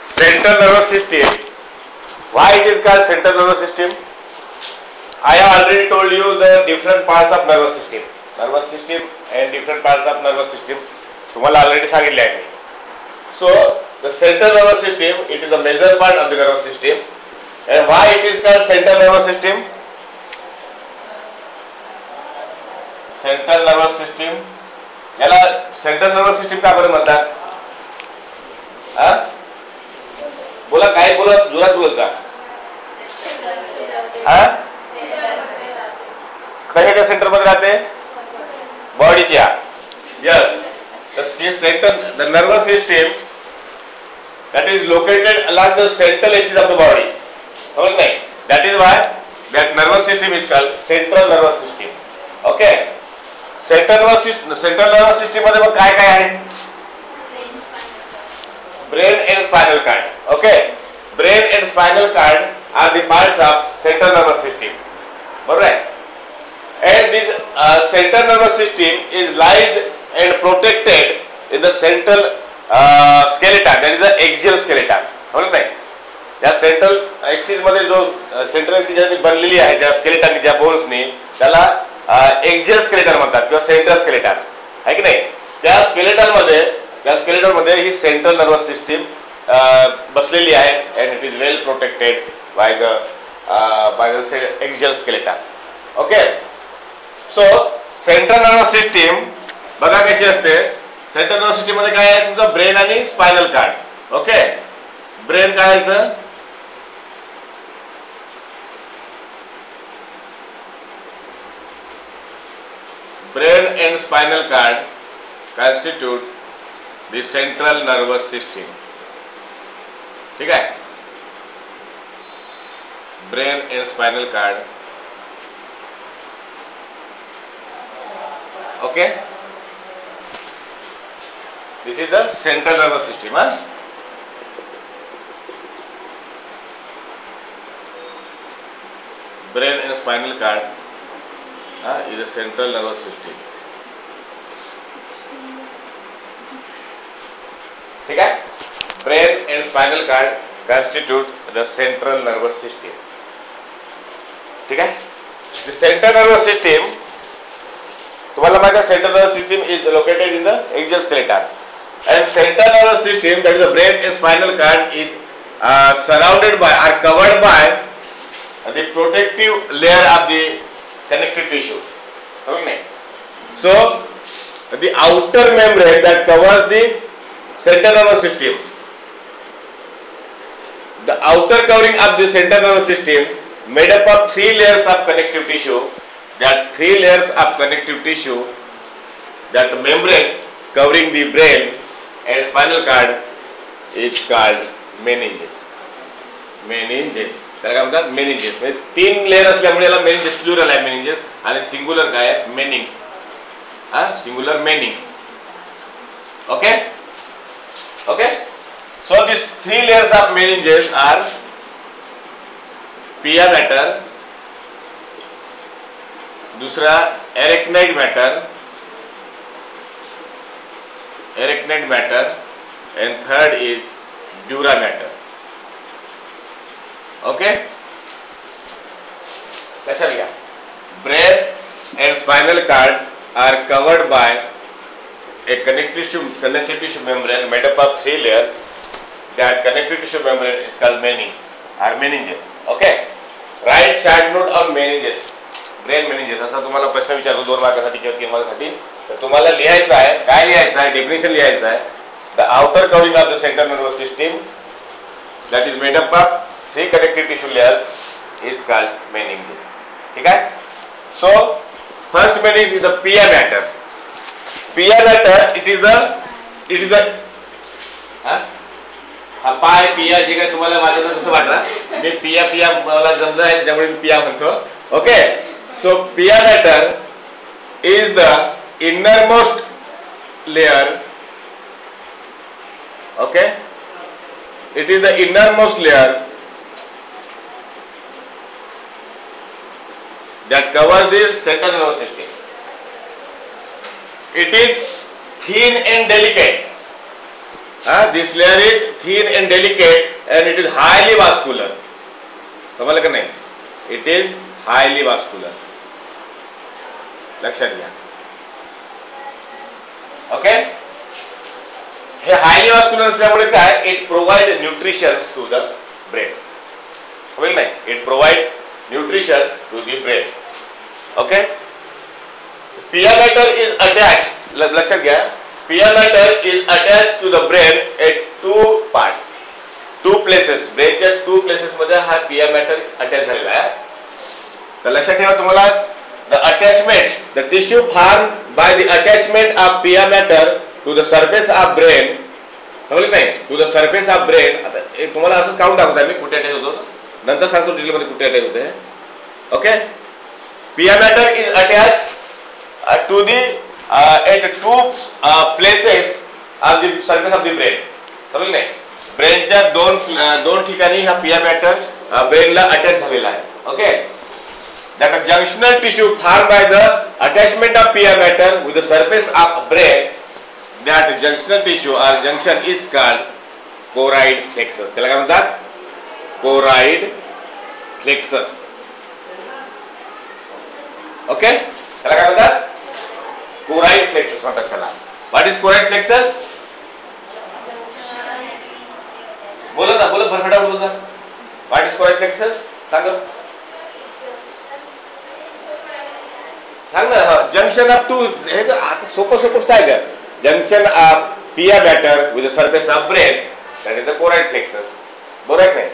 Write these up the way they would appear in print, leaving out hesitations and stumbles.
Central nervous system. Why it is called central nervous system? I have already told you the different parts of nervous system. Nervous system and different parts of nervous system. तुम्हाला already सांगितले आहे. So the central nervous system, it is a major part of the nervous system. And why it is called central nervous system? Central nervous system. याला central nervous system का बरं म्हणतात? बोला काय बोला जोरात बोलत जा. कशाच्या सेंटर मध्ये राहते? बॉडीच्या. Yes. The center, the nervous system that is located along the central axis of the body. समझ में? That is why that nervous system is called central nervous system. Okay. Central nervous system मध्ये मग काय काय आहे? Brain and spinal cord. Okay. Brain and spinal cord are the parts of central nervous system. Alright. And this central nervous system is lies and protected in the central skeleton. That is the axial skeleton. समजलं नाही? या central axis मध्ये जो central axis बनलेली आहे त्या skeleton ज्या बोन्सनी त्याला एक्सियल स्केलेटन म्हणतात किंवा सेंट्रल स्केलेटन आहे की नाही. त्या स्केलेटन मध्ये ही सेंट्रल नर्वस सिस्टीम बसलेली आहे and it is well protected by the axial skeleton. Okay. So central nervous system बघा कशी असते. सेंट्रल नर्वस सिस्टीम मध्ये काय आहे तुमचं ब्रेन आणि स्पायनल कार्ड. ओके. ब्रेन काय आहे? Brain and spinal cord constitute the central nervous system. ठीक है? Brain and spinal cord. Okay? This is the central nervous system. Brain and spinal cord is a central nervous system. ठीक है? Brain and spinal cord constitute the central nervous system. ठीक है? The central nervous system, तुम्हाला माहिती आहे central nervous system is located in the axial skeleton. And central nervous system, that is the brain and spinal cord, is surrounded by or covered by the protective layer of the connective tissue. Okay. So the outer membrane that covers the central nervous system, the outer covering of the central nervous system made up of 3 layers of connective tissue. That 3 layers of connective tissue, that membrane covering the brain and spinal cord is called meninges. Meninges. त्याला काय म्हणतात? Meninges. म्हणजे 3 layer असल्यामुळे याला meninges plural आहे meninges आणि singular काय आहे? Meninx. Singular meninx. Okay? Okay? So these 3 layers of meninges are pia matter, दूसरा arachnoid matter, and third is dura matter. Okay? कैसा लिया? Brain and spinal cord are covered by a connective tissue membrane made up of 3 layers. That connective tissue membrane is called meninges. Okay? Write short note on meninges. Brain meninges. असा तुम्हाला प्रश्न विचारतो 2 मार्कासाठी किंवा 3 मार्कासाठी. तर तुम्हाला लिहायचं आहे, काय लिहायचं आहे? डेफिनेशन लिहायचं आहे. The outer covering of the central nervous system that is made up of 3 connective tissue layers is called meninges. ठीक है? So first meninges is the pia mater. Pia mater, it is the पाय पिया जे काय तुम्हाला वाटतं कसं वाटतं? मी पिया मला जमलं आहे त्यामुळे मी पिया म्हणतो. Okay. So pia mater is the innermost layer. Okay? It is the innermost layer that covers the central nervous system. It is thin and delicate. This layer is thin and delicate and it is highly vascular. समजलं का नाही? It is highly vascular. लक्षात घ्या. Okay, हे highly vascular असल्यामुळे काय, it provide nutrition to the brain. समजलं नाही? It provides nutrition to the brain. Okay, pia mater is attached. लक्षात घ्या, pia mater is attached to the brain at 2 parts, 2 places. ब्रेनच्या 2 प्लेसेस मध्ये हा पिया मॅटर अटॅच झालेला आहे. तर लक्षात ठेवा तुम्हाला, the attachment, the tissue formed by the attachment of pia matter to the surface of brain. समजलं नाही? to the surface of brain. आता तुम्हाला असंच काउंट दाखवतो मी कुठे अटॅच होतो, नंतर सांगतो डिटेल मध्ये कुठे अटॅच होते. Okay, pia matter is attached to the at 2 places of the surface of the brain. समजलं नाही? ब्रेनच्या दोन ठिकाणी हा पिया मॅटर ब्रेनला अटॅच झालेला आहे. Okay, that a junctional tissue formed by the attachment of pia matter with the surface of brain, that junctional tissue or junction is called choroid plexus. त्याला काय म्हणतात? choroid plexus. ओके, त्याला काय म्हणतात? choroid plexus म्हणतात त्याला. what is choroid plexus? बोला ना, बोला फटाफट बोला. what is choroid plexus? सांगा. सांग ना. जंक्शन ऑफ 2, हे तर आता सोपं स्टाईल आहे. Junction of pia mater with the surface of brain, that is the choroid plexus. बरोबर आहे?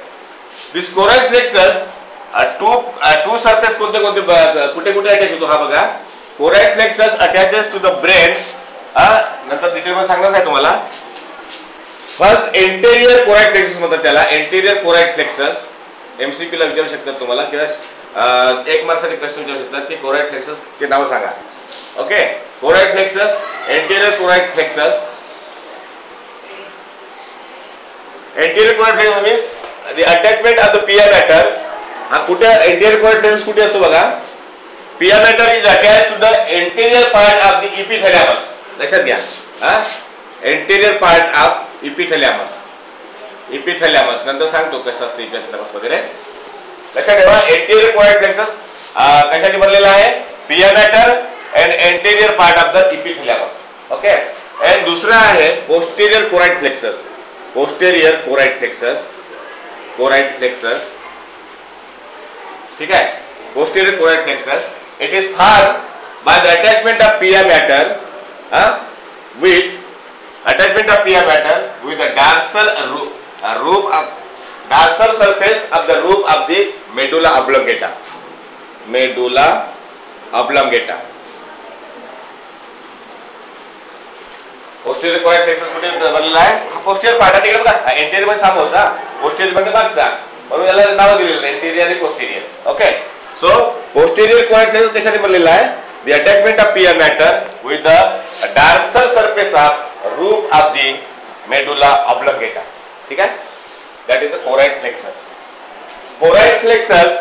This choroid plexus to surface कोणते कुठे अटॅच होतो हा बघा. Choroid plexus attaches to the brain. नंतर डिटेल मध्ये सांगणार आहे तुम्हाला. फर्स्ट एंटेरियर कोराइड प्लेक्सस म्हणतात त्याला. एंटेरियर कोराइड प्लेक्सस एमसीक्यू ला विचारू शकतात तुम्हाला, किंवा 1 मार्क्ससाठी प्रश्न विचारू शकतात की कोराइड प्लेक्सस चे नाव सांगा. Okay, choroid plexus, anterior choroid plexus. Anterior choroid plexus means the attachment of the pia mater. हा कुठे एंटेरियर कोराइड प्लेक्सस कुठे असतो बघा. Pia mater is attached to the anterior part of the epithalamus. लक्षात घ्या, anterior part of epithalamus. Epithalamus नंतर सांगतो कसं असतं इपिथॅलॅमस वगैरे. लक्षात ठेवा, एंटेरियर कोराइड प्लेक्सस कशासाठी बनलेला आहे? Pia mater and anterior part of the epithalamus. Okay, and दुसरा आहे posterior choroid plexus. Posterior choroid plexus, choroid plexus. ठीक आहे, posterior choroid plexus. It is formed by the attachment of pia mater with attachment of pia matter with the dorsal surface of the roof of the medulla oblongata. Medulla oblongata. Posterior choroid plexus कुठे बनलेला आहे? हा posterior part आहे तिकडे बघा. Anterior मध्ये समोर होता, पोस्टेरियर मध्ये मागचा, म्हणून याला नाव दिलेलं आहे एंटेरियर आणि posterior. Okay, so posterior choroid plexus कशासाठी बनलेला आहे? The attachment of pia matter with the dorsal surface of roof of the medulla oblongata. ठीक आहे, that is a choroid plexus. Choroid plexus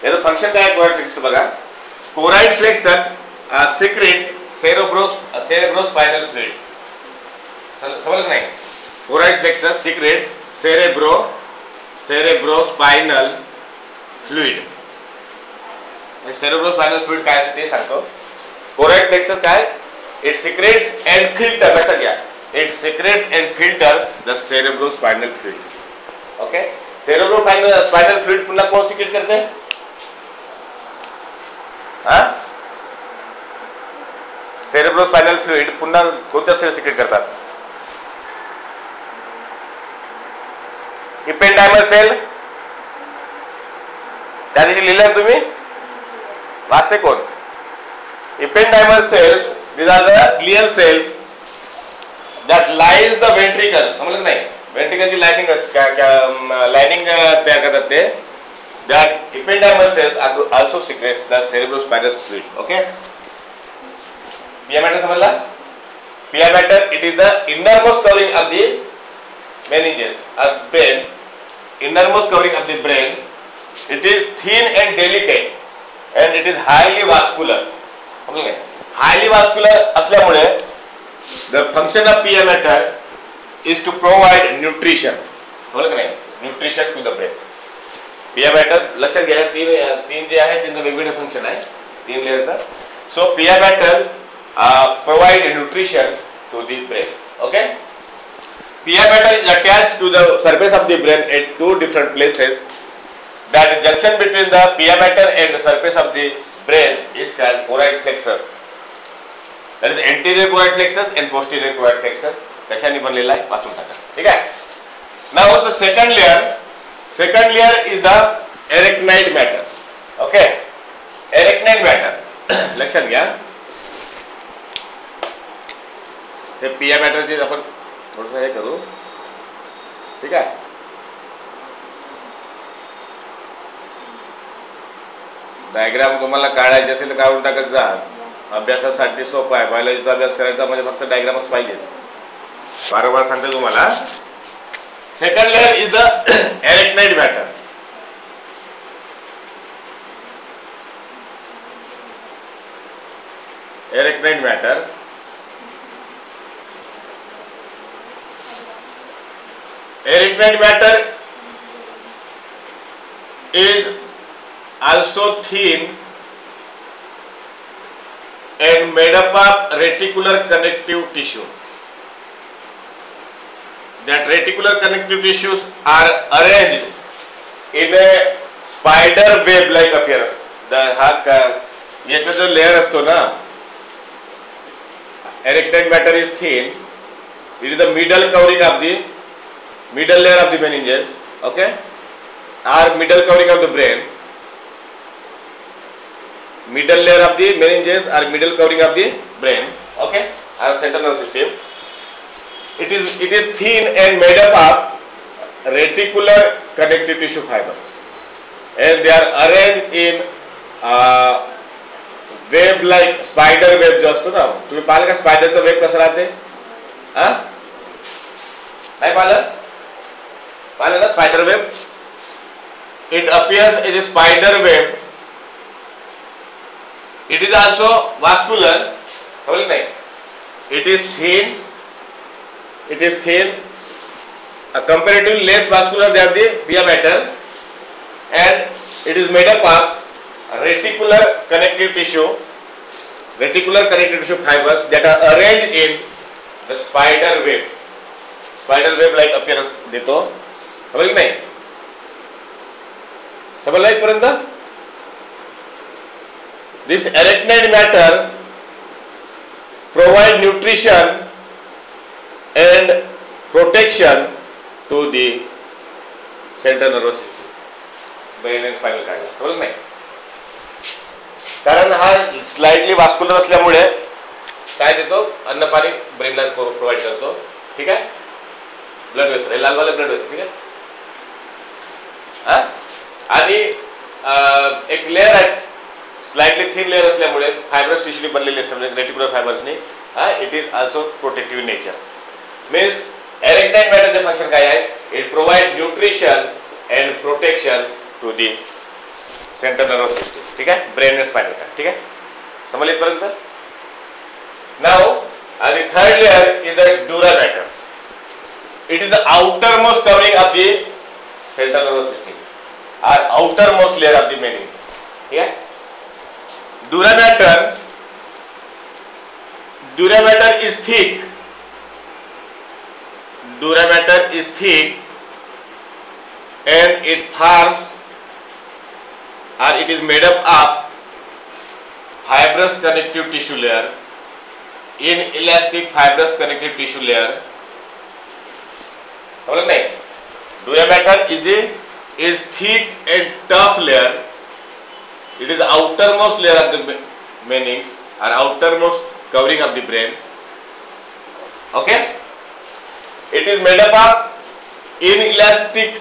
याचं फंक्शन काय आहे? choroid plexus बघा. choroid plexus secretes cerebrospinal fluid. समजलं नाही? choroid plexus secretes cerebrospinal fluid. Cerebrospinal fluid काय असते ते सांगतो. कोराइड प्लेक्सस काय? It secretes and filter. लक्षात घ्या, it secretes and filter the cerebrospinal fluid. Okay, cerebrospinal fluid पुन्हा कोण सिक्रेट करते? सेरेब्रोस्पाइनल फ्लूइड पुन्हा कोणत्या सेल सिक्रेट करतात? इपेंडायमल सेल. त्या दिवशी लिहिलं तुम्ही, वाचते कोण? Ependymal cells, these are the glial cells that lines the ventricle. समजलं नाही? ventricle ची लाइनिंग लाइनिंग तयार करतात ते. That ependymal cells also secretes the cerebrospinal fluid. Okay, pia matter समजला? Pia matter, it is the innermost covering of the meninges of brain. Innermost covering of the brain. It is thin and delicate. And it is highly vascular. समजलं? highly vascular असल्यामुळे the function of pia matter is to provide nutrition. बोल का नाही, nutrition to the brain. पिया batter लक्षात घ्या, तीन जे आहे त्यांचं वेगवेगळे फंक्शन आहे, 3 लेअरचा. सो पिया batters provide nutrition to the brain. Okay. Pia batter is attached to the surface of the brain at 2 different places. That junction between the pia batter and the surface of the brain is called choroid plexus. That is anterior choroid plexus and posterior choroid plexus. कशाने बनलेला आहे वाचून टाका. ठीक आहे. Now the second layer is the arachnoid matter. Okay. Arachnoid matter. लक्षात घ्या. हे पिया बॅटरचे आपण थोडंसं हे करू. ठीक आहे. डायग्राम तुम्हाला काढायचे असेल तर काढून टाकत जा. अभ्यासासाठी सोपं आहे. बायोलॉजीचा अभ्यास करायचा म्हणजे फक्त डायग्रामच पाहिजे. वारंवार सांगते तुम्हाला. Second layer is the arachnoid matter. Arachnoid matter is also thin and made up of reticular connective tissue. That reticular connective tissues are arranged in a spider web like appearance. याचा जो लेअर असतो ना, arachnoid matter is thin. It is the middle covering of the middle layer of the meninges, okay, or middle covering of the brain. Middle layer of the meninges or middle covering of the brain, okay, or central nervous system. It is thin and made up of reticular connective tissue fibers, and they are arranged in web like spider web जो असतो ना, तुम्ही पाहिलं का स्पायडरचा web कसा राहते? नाही पाहिलं ना spider web? It appears as a spider web. It is also vascular. समजलं नाही? It is thin, comparatively less vascular than the pia matter, and it is made up of reticular connective tissue fibers that are arranged in the spider web like appearance देतो. समजलं नाही? समजलं इथपर्यंत? This arachnoid matter provide nutrition and protection to the central nervous system, brain and spinal cord. समजलं नाही? कारण हा slightly vascular असल्यामुळे काय देतो, अन्न पाणी ब्रेनला प्रोव्हाइड करतो. ठीक आहे. ब्लड वेसल, लालवाला ब्लड वेसल. ठीक आहे. आणि एक लेअर आहे, स्लाइटली थिन लेअर असल्यामुळे फायब्रस टिश्यूने बनलेली असते, म्हणजे रेटिक्युलर फायबर्सनी. It is also protective in nature. Means arachnoid मॅटरचे फंक्शन काय आहे? It provide nutrition and protection to the central nervous system. ठीक आहे. Brain and spinal cord. ठीक आहे. समजले पर्यंत? Now the third layer is the dura matter. It is the outermost covering of the central nervous system, or outermost layer of the meninges. ठीक है. Dura matter is thick. Dura matter is thick, and it forms, or it is made up of fibrous connective tissue layer, inelastic fibrous connective tissue layer. समझ नहीं? Dura matter is thick and tough layer. It is the outermost layer of the meninges, or outermost covering of the brain. Okay? It is made up of inelastic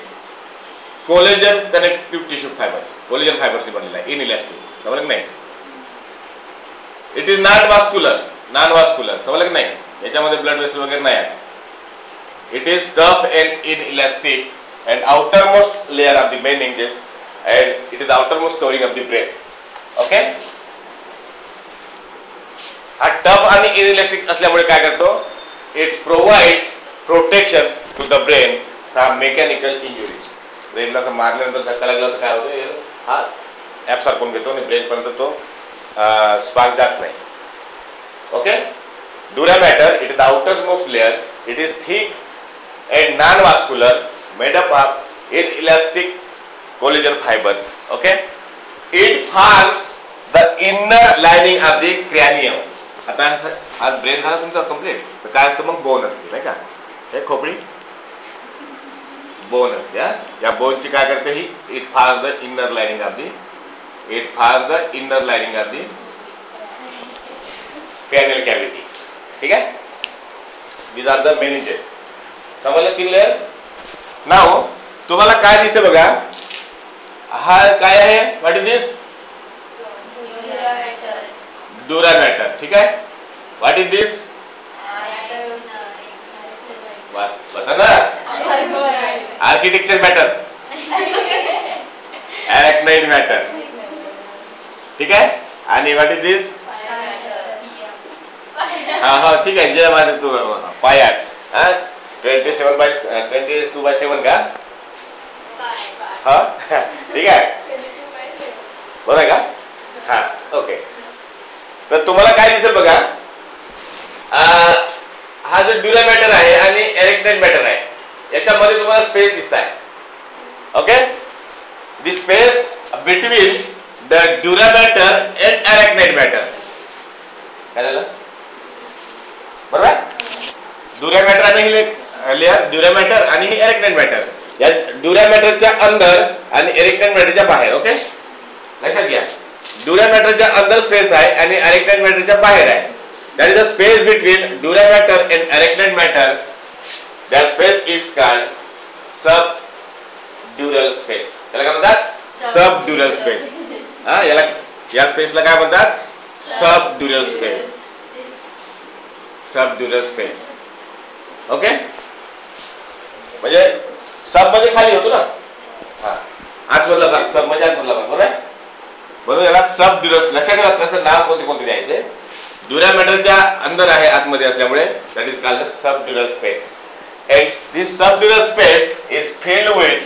collagen connective tissue fibers. Collagen fibers से बनेला है. Inelastic. समझ नहीं? It is not vascular. Non-vascular. समझ नहीं? याच्यामध्ये blood vessel वगैरे नाही आहे. It is tough and inelastic and outermost layer of the meninges, and it is the outermost covering of the brain. Okay? हा tough आणि inelastic असल्यामुळे काय करतो? It provides protection to the brain from mechanical injuries. ब्रेनला असं मारल्यानंतर धक्का लागला तर काय होतं, हा ॲब्सॉर्ब करून घेतो आणि ब्रेनपर्यंत तो स्पार्क जात नाही. Okay. Dura matter, it is the outermost layer. It is thick and non-vascular, made up of inelastic collagen fibers. Okay. It forms the inner lining of the cranium. आता आज ब्रेन झाला तुमचा कंप्लीट, तर काय असतं मग बोन असते नाही का, हे खोपडी बोन असते. या बोनची काय करते ही, it for the inner lining of the, it for the inner lining of the cranial cavity. ठीक आहे. these are the meninges. समजलं 3 लेअर. नाव तुम्हाला काय दिसते बघा, हा काय आहे, व्हॉट इज दिस, ड्युरा मॅटर. ठीक आहे. व्हॉट इज दिस, बसा ना, आर्किटेक्चर मॅटर, अरेक्नाइड मॅटर. ठीक आहे. आणि व्हॉट इज दिस, हा ठीक आहे, जे माझे तू पायात 22/7 का, हा ठीक आहे, बरोबर आहे का, हा ओके. तर तुम्हाला काय दिसेल बघा, हा जो ड्युरा मॅटर आहे आणि एरेक्नाइड मॅटर आहे, याच्यामध्ये तुम्हाला स्पेस दिसत आहे. Okay. The space between the dura mater and arachnoid mater. काय झालं, बरोबर आहे. ड्युरा मॅटर आणि लेअर, ड्युरा मॅटर आणि ही एरेक्नाइड मॅटर, या ड्युरा मॅटरच्या अंदर आणि एरेक्नाइड मॅटरच्या बाहेर. ओके, लक्षात घ्या. ड्युरा मॅटरच्या अंदर स्पेस आहे आणि एरेक्नाइड मॅटरच्या बाहेर आहे. That is the space between dura mater and arachnoid mater. That space is called subdural space. त्याला काय म्हणतात, सब ड्युरल स्पेस. याला, या स्पेसला काय म्हणतात, सब ड्युरल स्पेस, सब ड्युरल स्पेस. ओके. म्हणजे सब म्हणजे खाली होतो ना, हा आतमधला भाग, सब म्हणजे आतमधला भाग, बरोबर आहे. म्हणून याला सब ड्युरल. लक्षात ठेवा कसं नाव कोणते द्यायचे. ड्युरा मॅटरच्या अंदर आहे, आतमध्ये असल्यामुळे that is called subdural space. And this subdural space is filled with,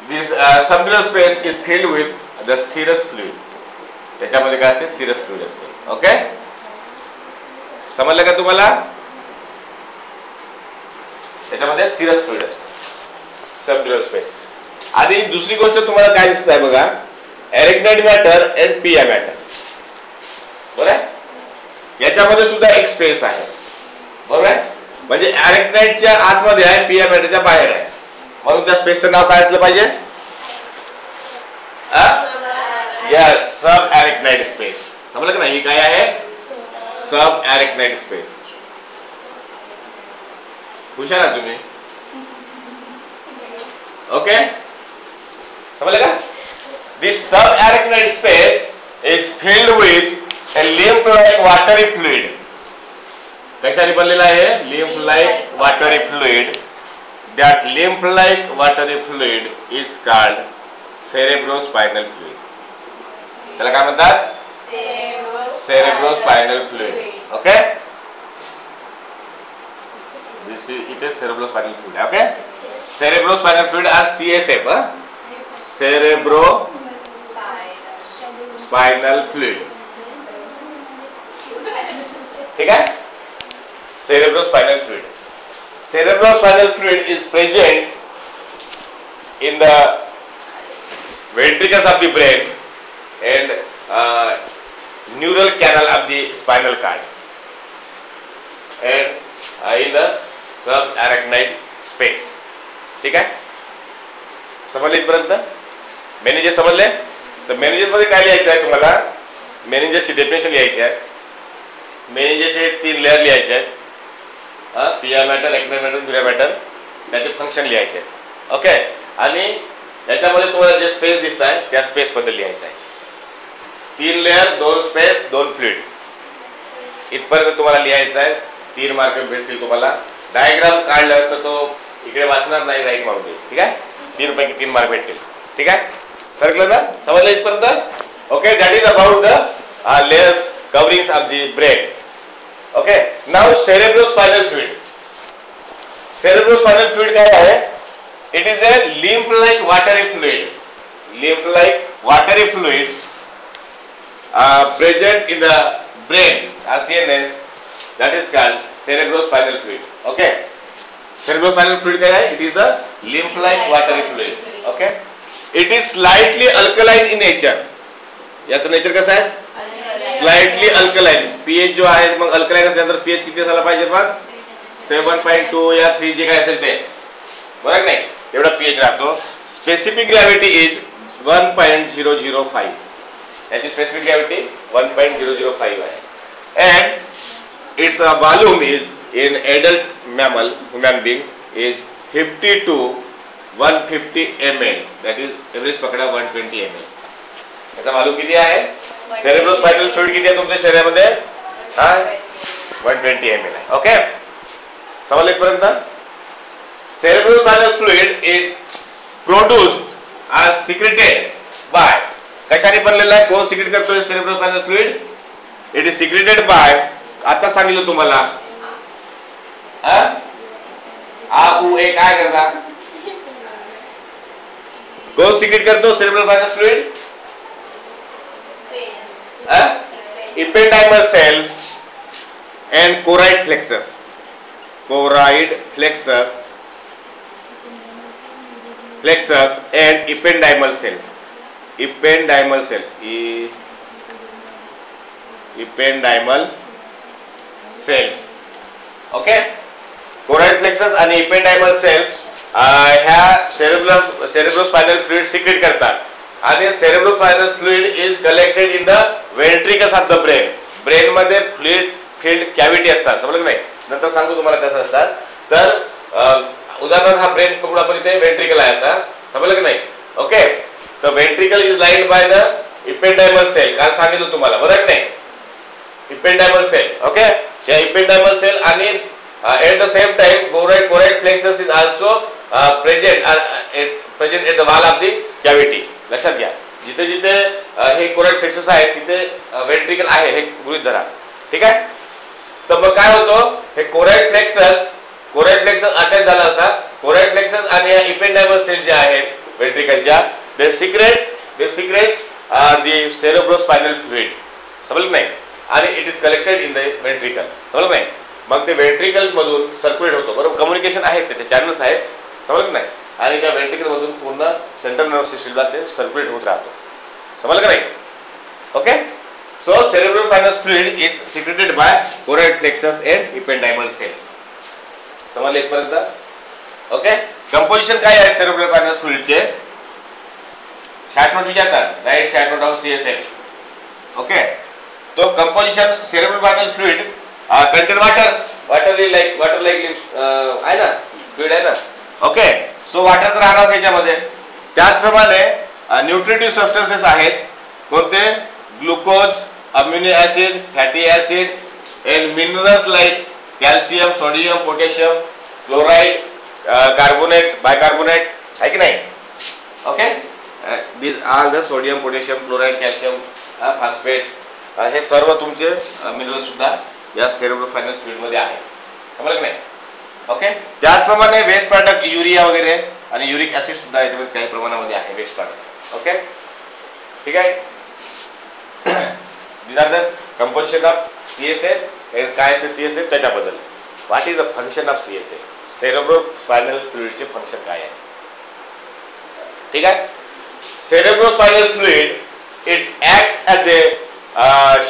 this subdural space is filled with the serous fluid. त्याच्यामध्ये काय असते, सिरस फ्लुइड असते. ओके, समजलं का तुम्हाला. त्याच्यामध्ये सिरस फ्लुइड असते, सब ड्युरल स्पेस. आधी दुसरी गोष्ट तुम्हाला काय दिसत आहे बघा, एरेक्नाइड मॅटर अँड पिया मॅटर. बरोबर आहे. याच्यामध्ये सुद्धा एक स्पेस आहे, बरोबर आहे. म्हणजे एरेक्नाइडच्या आतमध्ये आहे, पिया मॅटरच्या बाहेर आहे. म्हणून त्या स्पेसचं नाव काय असलं पाहिजे, यस, सब एरेक्नाइड स्पेस. समजलं का नाही, ही काय आहे, सब एरेक्नाइड स्पेस. हुशार आहात तुम्ही. ओके, समजलं का. This subarachnoid space is filled with a lymph-like watery fluid. कशाने बनलेला आहे, lymph-like watery fluid. That lymph-like watery fluid is called cerebrospinal fluid. त्याला काय म्हणतात, cerebrospinal fluid. Okay, this is, it is cerebrospinal fluid. Okay, cerebrospinal fluid or CSF, cerebrospinal fluid. ठीक आहे. cerebrospinal fluid. Cerebrospinal fluid is present in the ventricles of the brain and neural canal of the spinal cord and in the subarachnoid space. ठीक आहे. समजले इथपर्यंत. Meninges समजले. तर meninges मध्ये काय लिहायचं आहे तुम्हाला, मेनिंजेसची डेफिनेशन लिहायची आहे. मेनिंजेसचे 3 लेअर लिहायचे आहेत, पिया मॅटर, एरेक्नाइड मॅटर, ड्युरा मॅटर. त्याचे फंक्शन लिहायचे आहेत. ओके. आणि याच्यामध्ये तुम्हाला जे स्पेस दिसत आहे त्या स्पेस बद्दल लिहायचं आहे. 3 लेअर, 2 स्पेस, 2 फ्लुइड. इथपर्यंत तुम्हाला लिहायचं आहे. 3 मार्क भेटतील तुम्हाला. डायग्राम काढलं तर तो इकडे वाचणार नाही, राईट मारून देईल. ठीक आहे. 3 पैकी 3 मार्क भेटतील. ठीक आहे. समजलं ना, समजलं इथपर्यंत. Okay, that is about the layers coverings of the brain. Okay, now cerebrospinal fluid. Cerebrospinal fluid काय आहे? It is a lymph like watery fluid, lymph like watery fluid present in the brain as CNS, that is called cerebrospinal fluid. Okay, cerebrospinal fluid काय आहे? It is the lymph like watery fluid. Okay, it is slightly alkaline in nature. याचं nature कसं आहे? Slightly alkaline. PH जो आहे मग alkaline असल्यानंतर pH किती असायला पाहिजे? मग 7.2 या 3 जे काय असेल ते, बरोबर नाही? एवढा पीएच राहतो. Specific gravity is 1.005. याची स्पेसिफिक ग्रॅव्हिटी 1.005 आहे. And its volume is in adult mammal human beings is 50 to 150 ml. That is average पकडा 120 ml. याचा वॉल्यूम किती आहे? सेरेब्रोस्पायनल फ्लुइड किती आहे तुमच्या शरीरामध्ये? 120 ml आहे. ओके, समजलं इथपर्यंत? Cerebrospinal fluid is produced as secreted by, कशाने बनलेला आहे? कोण सिक्रेट करतोय cerebrospinal fluid? It is secreted by, आता सांगितलं तुम्हाला, ए काय करता? कोण सिक्रेट करतो cerebrospinal fluid? Ependymal cells and choroid plexus. Choroid plexus and ependymal cells. Ependymal cell. Ependymal cells. Okay. Choroid plexus आणि ependymal cells ह्या cerebrospinal fluid secrete करतात. आणि cerebrospinal fluid is collected in the ventricles of the brain. Brain मध्ये fluid filled cavity असतात, समजलं की नाही? नंतर सांगतो तुम्हाला कसं असतात. तर उदाहरणार्थ हा ब्रेन पकडू आपण, इथे वेंट्रिकल आहे असा, समजलं की नाही? ओके, तर ventricle is lined by the ependymal cell. काल सांगितलं तुम्हाला, बरोबर नाही? Ependymal cell. ओके, या इपेंडायमल सेल आणि at the same time choroid plexus is also present at the wall of the cavity. लक्षात घ्या, जिथे जिथे हे कोराइड प्लेक्सस आहे तिथे वेंट्रिकल आहे हे गृहीत धरा. ठीक आहे? तर मग काय होतं? हे कोराइड प्लेक्सस अटॅच झाला असा. कोराइड प्लेक्सस आणि या इपेंडायमल सेल जे आहेत वेंट्रिकलच्या, दे सिक्रेट द सेरेब्रोस्पायनल फ्लुइड, समजलं नाही? आणि it is collected in the ventricle, समजलं नाही? मग ते वेंट्रिकल मधून सर्क्युलेट होतो, बरोबर? कम्युनिकेशन आहेत, त्याचे चॅनल्स आहेत, समजलं नाही? आणि त्या वेंट्रिकल मधून पूर्ण सेंट्रल नर्व्हस सिस्टमला ते सर्क्युलेट होत राहतो, समजलं का नाही? Okay, so cerebrospinal fluid is secreted by choroid plexus and ependymal cells. समजलं इथपर्यंत? ओके, कंपोजिशन काय आहे सेरेब्रोस्पायनल फ्लुइडचे? शॉर्ट नोट विचारतात, write short note of CSF. Okay, तो composition cerebrospinal fluid contain water like आहे ना, फ्लुइड आहे ना. ओके, सो वॉटर तर राहणार याच्यामध्ये. त्याचप्रमाणे न्यूट्रिटिव्ह सबस्टन्सेस आहेत. कोणते? Glucose, amino acid, fatty acid and minerals like calcium, sodium, potassium, chloride, carbonate, bicarbonate, आहे की नाही? Okay, these are the sodium, potassium, chloride, calcium, phosphate, हे सर्व तुमचे मिनरल्स सुद्धा या सेरेब्रोस्पायनल फ्लुइड मध्ये आहे, समजलं की नाही? ओके, त्याचप्रमाणे वेस्ट प्रॉडक्ट युरिया वगैरे आणि युरिक ऍसिड सुद्धा याच्यामध्ये काही प्रमाणामध्ये आहे, वेस्ट प्रॉडक्ट. ओके, ठीक आहे? These are the composition of CSF. काय असते CSF त्याच्याबद्दल? What is the function of CSF? Cerebrospinal फ्लुइडचे फंक्शन काय आहे? ठीक आहे? Cerebrospinal fluid it acts as a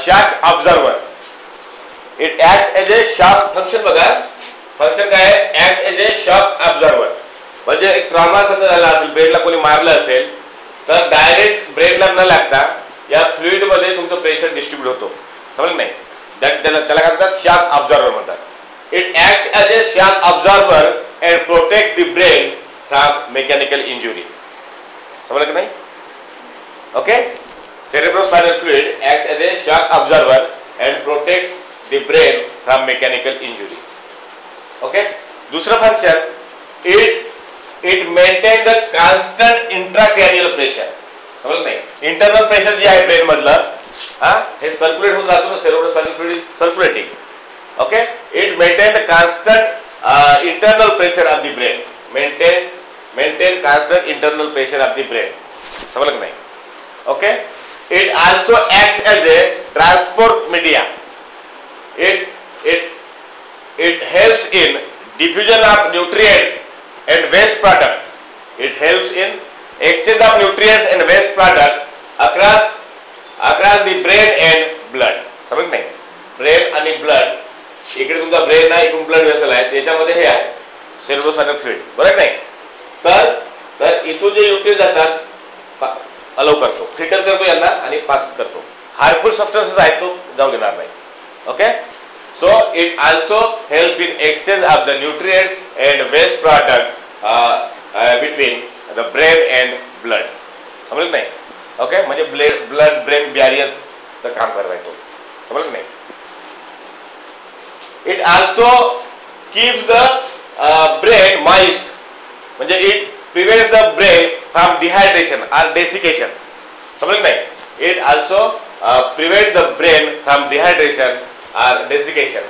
shock observer. It acts as a shock. Function बघा, फंक्शन काय आहे? Acts as a shock observer. म्हणजे एक ट्रॉमा समजा झाला असेल, ब्रेनला कोणी मारलं असेल, तर डायरेक्ट ब्रेनला न लागता या फ्लुइड मध्ये तुमचं प्रेशर डिस्ट्रीब्यूट होतो, समजलं नाही? त्याला काय म्हणतात? शॉक ऑब्झर्वर म्हणतात. It acts as a shock observer and protects the brain from mechanical injury, समजलं की नाही? Okay, cerebrospinal fluid acts as a shock observer and protects the brain from mechanical injury. Okay, दुसरं function, it maintain the constant intracranial pressure, समजलं नाही? Internal pressure जे आहे brain मधलं, हे सर्क्युलेट होत राहतो ना, cerebrospinal fluid is circulating. Okay, it maintain the constant internal pressure of the brain. Maintain constant internal pressure of the brain. समझ नहीं? Okay. It also acts as a transport media. It helps in diffusion of nutrients and waste product. It helps in exchange of nutrients and waste product across the brain and blood. समझ नाही? Brain आणि blood, इकडे तुमचा brain आहे, इकडून blood vessel आहे, त्याच्यामध्ये हे आहे सेरेब्रोस्पायनल फ्लुइड, बरोबर नाही? तर इथून जे न्यूट्रिएंट्स जातात अलाउ करतो, फिल्टर करतो यांना आणि पास करतो. हार्मफुल सबस्टन्सेस आहेत तो जाऊ देणार नाही. Okay. So it also help in exchange of the nutrients and waste product between the brain and blood. समजलं नाही? ओके. म्हणजे ब्लड ब्रेन बॅरियरचं काम करत आहे तो. समजलं नाही? It also keeps the brain moist. म्हणजे it prevents the brain from dehydration or desiccation. समजलं नाही? It also prevents the brain from dehydration or desiccation.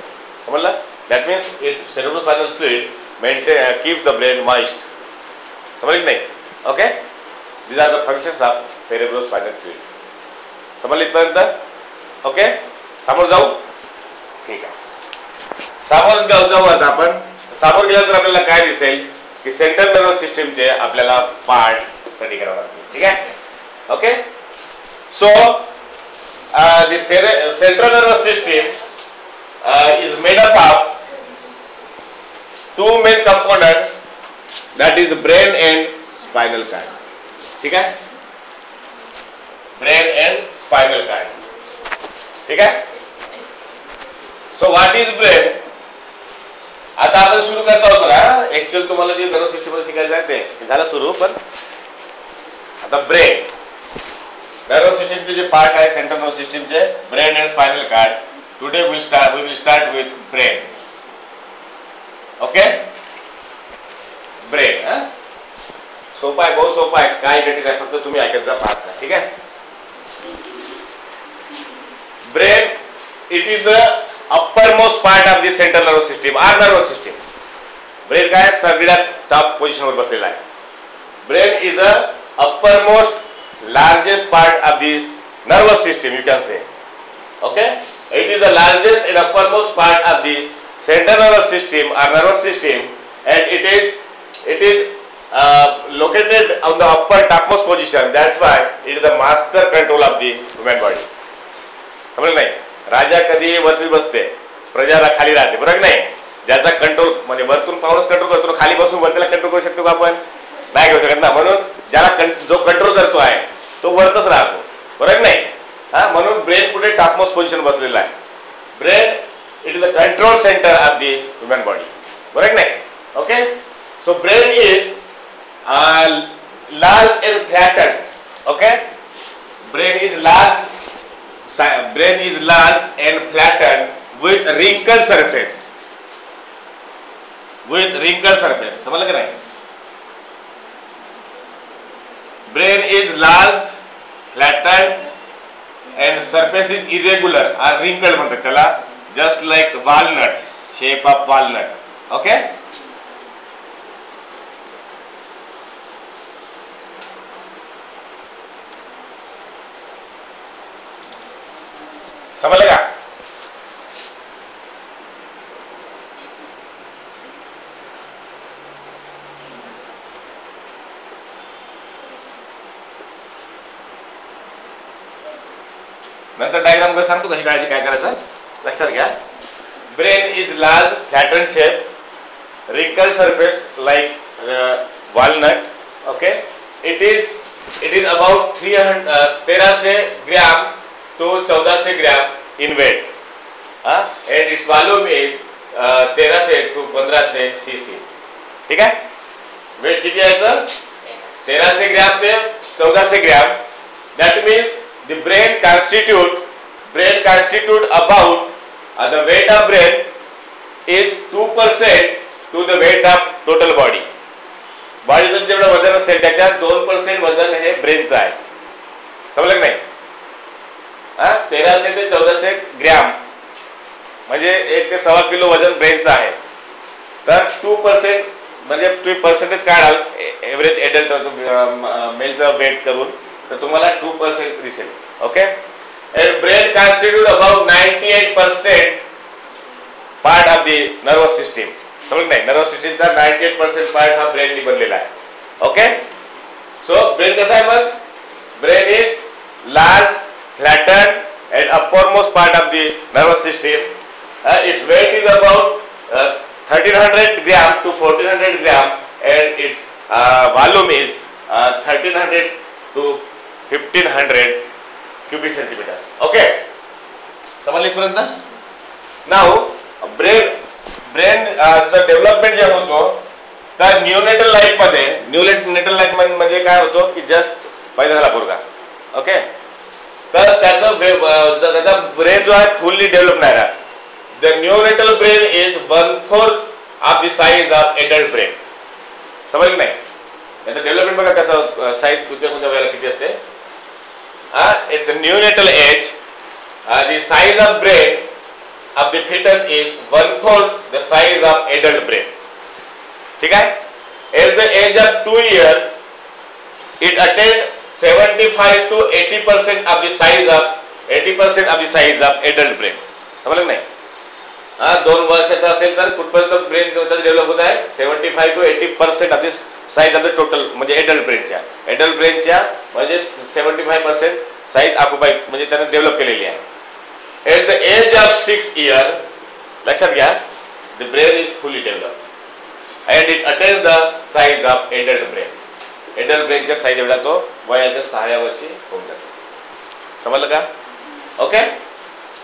समझला? That means it cerebrospinal fluid keeps the brain moist. समझ नहीं? Okay? These are the functions of cerebrospinal fluid. समझ इथपर्यंत? Okay. समोर जाऊ? ठीक आहे. समोर जाऊ आता आपण. समोर गेल्यानंतर आपल्याला काय दिसेल की सेंट्रल नर्वस सिस्टमचे आपल्याला पार्ट स्टडी करावा लागतील. ठीक आहे? Okay. So the central nervous system is made up of two main components, that is brain and spinal cord. ठीक है? Brain and spinal cord. ठीक है? So what is brain? आता आपण सुरू करतो आहोत ना. ऍक्च्युअल तुम्हाला जे नर्वस सिस्टम शिकायचं आहे ते झालं सुरू, पण आता ब्रेन नर्वस सिस्टमचे जे पार्ट आहे सेंट्रल नर्वस सिस्टमचे, brain end spinal cord. Today we will start with brain. Okay. Brain सोपा आहे, बहुत सोपा आहे, काय घटित आहे, फक्त तुम्ही ऐकत जा, पाहत जा. ठीक आहे? Brain it is the upper most part of the central nervous system are nervous system. Brain काय सगळ्यात टॉप पोझिशनवर बसलेला आहे. Brain is the upper most largest part of this nervous system, you can say. Okay. It is the largest and uppermost part of the central nervous system or nervous system, and it is located on the upper topmost position. That's why it is the master control of the human body. समजलं नाही? राजा कधी वरती बसते, प्रजा खाली राहते, बरोबर नाही? ज्याचा कंट्रोल म्हणजे वरतून पाऊस कंट्रोल करतो, खाली बसून वरतीला कंट्रोल करू शकतो का आपण? नाही करू शकत ना. म्हणून ज्याला जो कंट्रोल करतो आहे तो वरतच राहतो, बरोबर नाही? म्हणून ब्रेन कुठे टॉपमोस्ट पोझिशन बसलेला आहे. Brain it is the control centre of the human body, बरोबर नाही? Okay. So brain is large and flattened. Okay. Brain is large and flattened with wrinkled surface. समझ लग रहा है? Brain is large, flattened, and surface is irregular or wrinkled म्हणतात त्याला, just like walnut, shape of walnut. Okay. समझ लगा? नंतर diagram कडे सांगतो कशी काळजी काय करायचं, लक्षात घ्या. Brain is large, flatten shape, wrinkled surface like walnut. Okay. It is about 1300 gram to 1400 gram in weight. And its volume is 1300 to 1500 cc. ठीक आहे? वेट किती यायचं? 1300 ग्रॅम ते 1400 gram. That means the brain constitute about the weight of brain is 2% to the weight of total body. बॉडीचं जेवढं वजन असेल त्याच्यात 2% वजन हे ब्रेनचं आहे. समजलं नाही? 1300 ते 1400 ग्रॅम म्हणजे 1 ते 1.25 किलो वजन ब्रेनचं आहे. तर 2% म्हणजे तुम्ही पर्सेंटेज काढाल एव्हरेज एडल्ट मेलचं वेट करून, तर तुम्हाला 2% दिसेल. Okay. Brain constitute about 98% part of the nervous system. समज नाही, नर्वस सिस्टीमचा 98% पार्ट हा ब्रेननी बनलेला आहे. ओके. सो ब्रेन कसा आहे मग? Brain is large, flatten and uppermost part of the nervous system. Its weight is about 1300 gram to 1400 gram and its volume is 1300 to 1500 cubic centimeter. Okay, समजले पर्यंत? Now brain चा development जे होतो तर neonatal life मध्ये, neonatal life म्हणजे काय होतो की जस्ट पैदा झाला पोरगा. ओके. तर त्याचा ब्रेन जो आहे फुल्ली डेव्हलप नाही राहत. The neonatal brain is 1/4 of the size of adult brain. समजलं नाही? याचं डेव्हलपमेंट बघा कसं, साईज कोणत्या वेळेला किती असते. At the neonatal age the size of brain of the fetus is 1/4 the size of adult brain. ठीक आहे. At the age of 2 years it attained 75 to 80% of the size of adult brain. समजलं नाही? 2 वर्षाचा असेल तर कुठपर्यंत brain develop होत आहे? 75 to 80% of the size of the total, म्हणजे एडल्ट ब्रेनच्या म्हणजे 75% साइज ऑक्युपाय म्हणजे त्याने डेव्हलप केलेली आहे. At the age of 6 years, लक्षात घ्या, the brain is fully develop and it attains the size of adult brain. Adult ब्रेनच्या साईज एवढा तो वयाच्या 6व्या वर्षी होऊन जातो. समजलं का? Okay.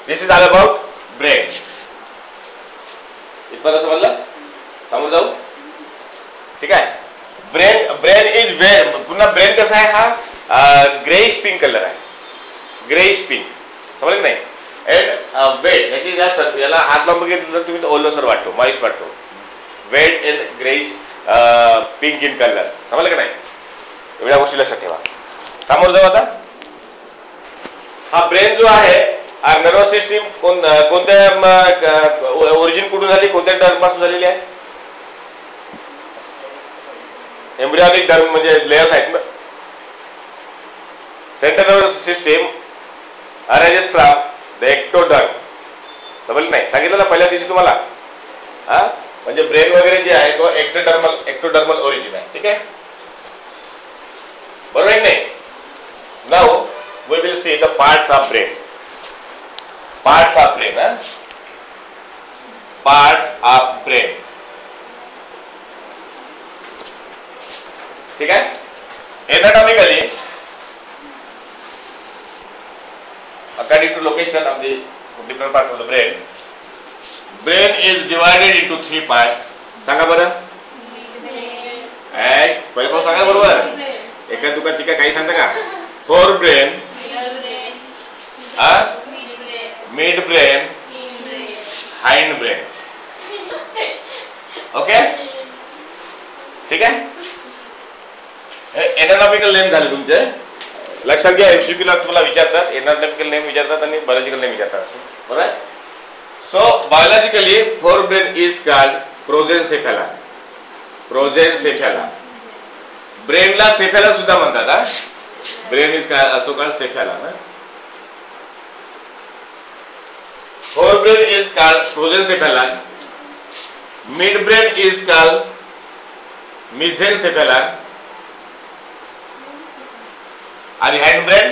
This is all about brain. इथपर्यंत समजलं? समोर जाऊ. ठीक आहे. ब्रेन इज वेल. पुन्हा ब्रेन कसा आहे? हा ग्रेइश पिंक कलर आहे. Greyish pink. समजलं नाही? एंड वेट याला हात लावून बघितलं तर तुम्ही ओलसर वाटतो, मॉइस्ट वाटतो. Wet in greyish pink in colour. समजलं का नाही? एवढ्या गोष्टी लक्षात ठेवा. समोर जाऊ आता. हा ब्रेन जो आहे, नर्वस सिस्टीम कोणत्या ओरिजिन कुठून झाली, कोणत्या डर्म पासून झालेली आहे? एम्ब्रियोनिक डर्म म्हणजे लेयर्स आहेत ना. Central nervous system arises from the ectoderm. समजलं नाही? सांगितलं ना पहिल्या दिवशी तुम्हाला. म्हणजे ब्रेन वगैरे जे आहे तो एक्टोडर्मल ओरिजिन आहे. ठीक आहे. बरोबर नाही? Now we will see the parts of brain. Parts of brain. Parts of brain. ठीक आहे. Anatomically, according to location of the different parts of the brain is divided into 3 parts. सांगा बरं. पहिलं सांगा बरोबर. एका दुका तिका काही सांगता का? Fore brain, mid brain, hind brain. Okay. ठीक आहे. एनाटॉमिकल नेम झाले तुमचे. लक्षात घ्या, एमसीक्यू ला तुम्हाला विचारतात, एनाटॉमिकल नेम विचारतात आणि बायोलॉजिकल नेम विचारतात. बरोबर आहे. So biologically forebrain is called prosencephala. ब्रेनला सेफेला सुद्धा म्हणतात. Brain is also called cephala. Forebrain is called prosencephala. Midbrain is called mesencephala. आणि hindbrain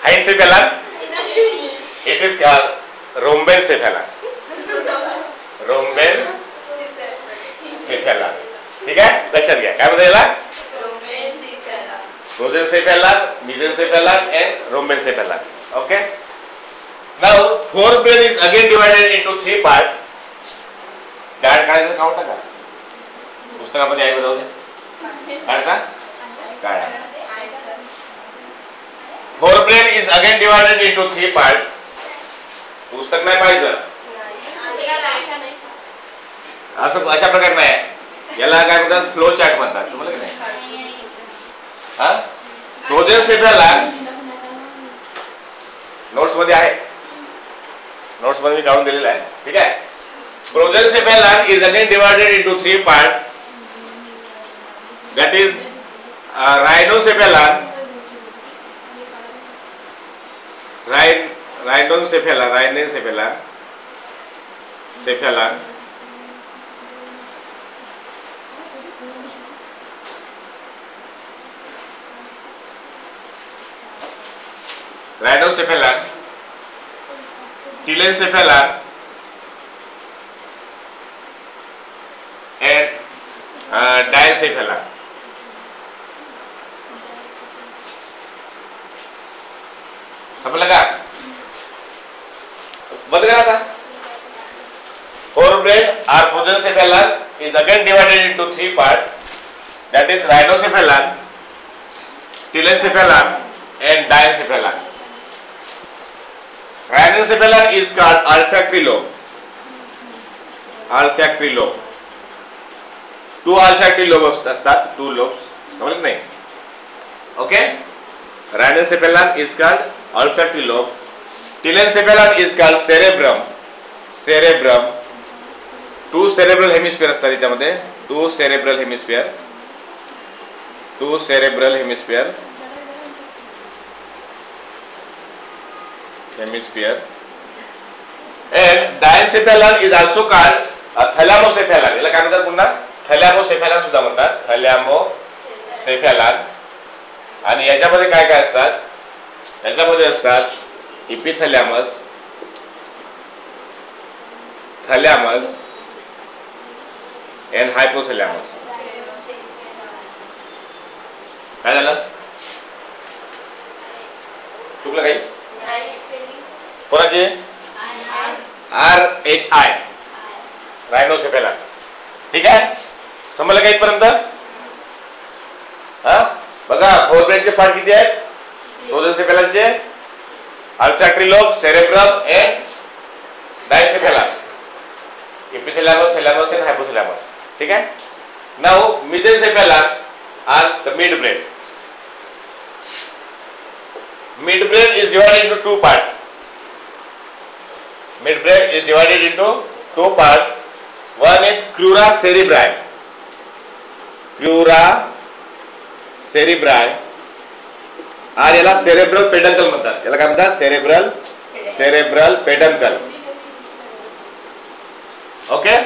hindcephala. It is called rhombencephala. Rhombencephala. ठीक आहे. लक्षात घ्या. काय म्हणतात याला? प्रोजेन्सेफेला, मिझेन्सेफेला and रोम्बेनसेफेला. Okay. Now fourth brain is again divided into 3 parts. चार काढायचं काउंट का? पुस्तकामध्ये आहे बरोबर. काढता? काढा. Fourth brain is again divided into 3 parts. पुस्तक नाही पाहिजे. असं अशा प्रकारे नाही. याला काय म्हणतात? फ्लो चार्ट म्हणतात. तुम्हाला काय नाही? प्रोजेन्सेफेला नोट्स मध्ये आहे. नोट्स मध्ये मी काढून दिलेला आहे. ठीक आहे. Progencephalon is again divided into three parts. That is rhinocephalon, rhinocephalon, telencephalon, and diencephalon. समझ लगा? बंद करा था. Forebrain or progencephalon is again divided into three parts. That is rhinocephalon, telencephalon, and diencephalon. Rhinocephalon is called olfactory lobe. Olfactory lobe. Two olfactory lobes असतात. Two lobes. समजलं नाही? Okay? Rhinocephalon is called olfactory lobe. Telencephalon is called cerebrum. Two cerebral hemisphere असतात त्यामध्ये. Two cerebral hemisphere. And diencephalon is also called thalamocephalon. याला काय म्हणतात पुन्हा? थॅलॅमोसेफॅलन सुद्धा म्हणतात. थॅलॅमोसेफॅलन. आणि याच्यामध्ये काय काय असतात? याच्यामध्ये असतात इपिथॅलॅमस, थॅलॅमस and hypothalamus. काय झालं? चुकलं काही? कोणाची? RHI, रायनोसेफॅलन. ठीक आहे? समजलं का इथपर्यंत? हा बघा, फोरब्रेनचे पार्ट किती आहेत? प्रोजेन्सेफॅलनचे olfactory lobe, cerebrum and diencephalon, epithalamus, thalamus and hypothalamus. ठीक आहे? Now mesencephalon are the midbrain. Midbrain is divided into two parts. Midbrain is divided into two parts. One is crura cerebri. और याला cerebral peduncle म्हणतात. याला काय म्हणतात? cerebral peduncle. Okay?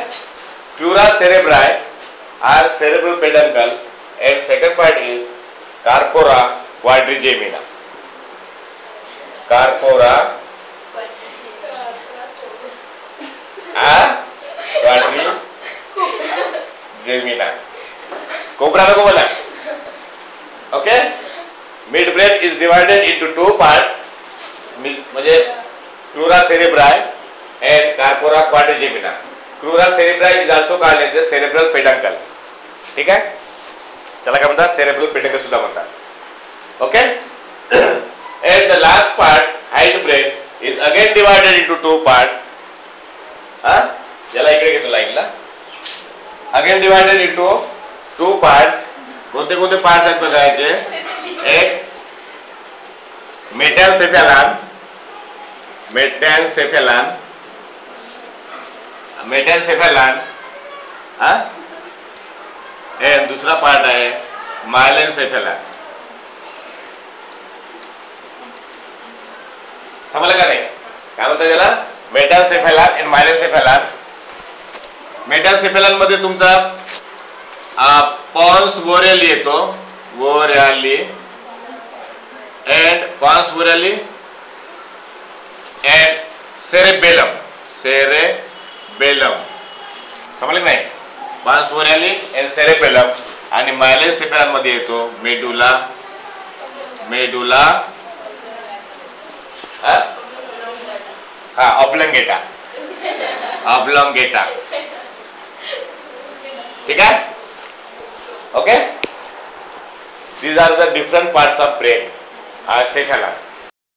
Crura cerebri or cerebral peduncle, and second part is corpora quadrigemina. Quadrigemina. Cobra नको बोला. Okay? Midbrain is divided into two parts. म्हणजे crura cerebri and corpora quadrigemina. Crura cerebri is also called as the cerebral peduncle. ठीक आहे? त्याला काय म्हणतात? cerebral peduncle सुद्धा म्हणतात. Okay? And the last part, hindbrain, is again divided into two parts. याला इकडे घेतो लाईनला. Again divided into two parts. कोणते कोणते पार्ट्स आहेत बघायचे? एक मेटॅनसेफॅलन, and दूसरा पार्ट आहे मायलेनसेफॅलन. समजलं का नाही? काय म्हणतात त्याला? मेटासेफॅलन आणि मायलेनसेफॅलन. मेटासेफॅलन मध्ये तुमचा पॉन्स वोरेली येतो, and pons voroeli and cerebellum. समजलं नाही? pons voroeli and cerebellum. आणि मायलेनसेफॅलन मध्ये येतो मेडुला oblongata. ठीक है? Okay? These are the different parts of brain. Cephalon.